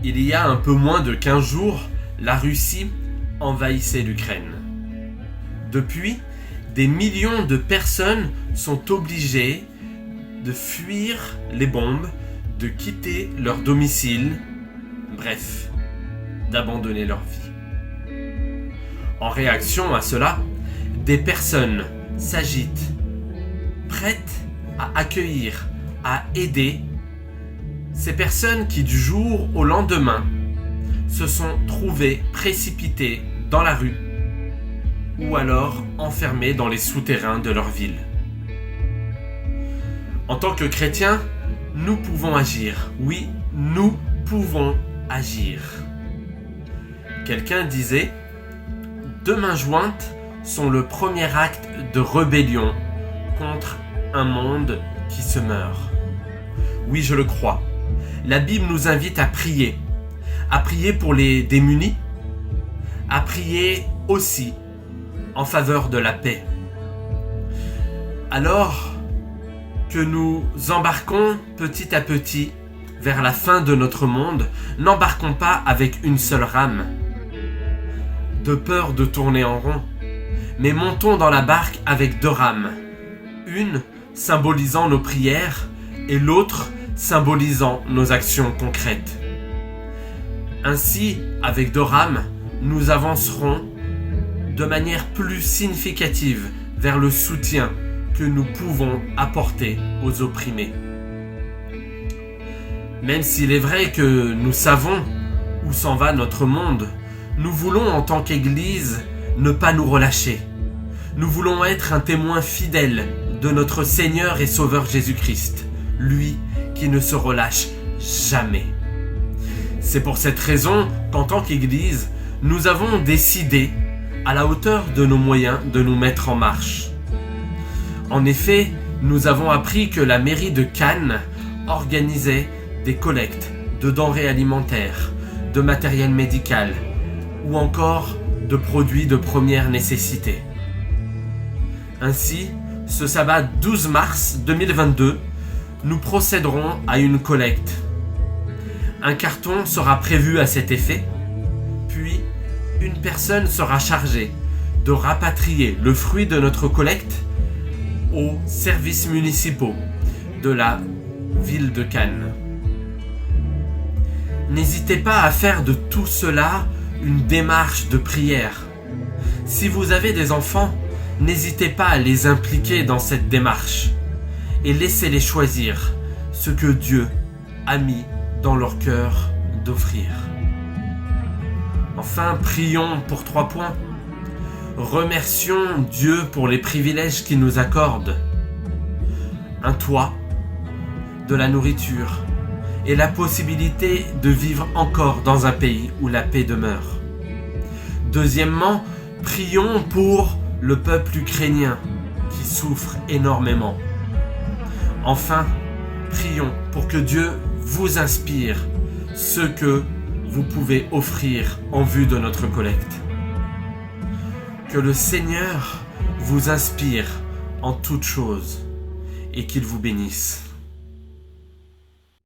il y a un peu moins de 15 jours, la Russie envahissait l'Ukraine. Depuis, des millions de personnes sont obligées de fuir les bombes, de quitter leur domicile, bref, d'abandonner leur vie. En réaction à cela, des personnes s'agitent, prêtes à accueillir, à aider ces personnes qui du jour au lendemain se sont trouvées précipitées dans la rue ou alors enfermées dans les souterrains de leur ville. En tant que chrétiens, nous pouvons agir. Oui, nous pouvons agir. Quelqu'un disait « 2 mains jointes sont le premier acte de rébellion contre un monde qui se meurt. » Oui, je le crois. La Bible nous invite à prier pour les démunis, à prier aussi en faveur de la paix. Alors que nous embarquons petit à petit vers la fin de notre monde, n'embarquons pas avec une seule rame, de peur de tourner en rond, mais montons dans la barque avec 2 rames, une symbolisant nos prières et l'autre symbolisant nos actions concrètes. Ainsi, avec 2 rames, nous avancerons de manière plus significative vers le soutien que nous pouvons apporter aux opprimés. Même s'il est vrai que nous savons où s'en va notre monde, nous voulons en tant qu'Église ne pas nous relâcher. Nous voulons être un témoin fidèle de notre Seigneur et Sauveur Jésus-Christ, lui qui ne se relâche jamais. C'est pour cette raison qu'en tant qu'Église, nous avons décidé, à la hauteur de nos moyens, de nous mettre en marche. En effet, nous avons appris que la mairie de Cannes organisait des collectes de denrées alimentaires, de matériel médical ou encore de produits de première nécessité. Ainsi, ce sabbat 12 mars 2022, nous procéderons à une collecte. Un carton sera prévu à cet effet, puis une personne sera chargée de rapatrier le fruit de notre collecte aux services municipaux de la ville de Cannes. N'hésitez pas à faire de tout cela une démarche de prière. Si vous avez des enfants, n'hésitez pas à les impliquer dans cette démarche et laissez-les choisir ce que Dieu a mis dans leur cœur d'offrir. Enfin, prions pour 3 points. Remercions Dieu pour les privilèges qu'il nous accorde. Un toit, de la nourriture et la possibilité de vivre encore dans un pays où la paix demeure. Deuxièmement, prions pour le peuple ukrainien qui souffre énormément. Enfin, prions pour que Dieu vous inspire ce que vous pouvez offrir en vue de notre collecte. Que le Seigneur vous inspire en toutes choses et qu'il vous bénisse.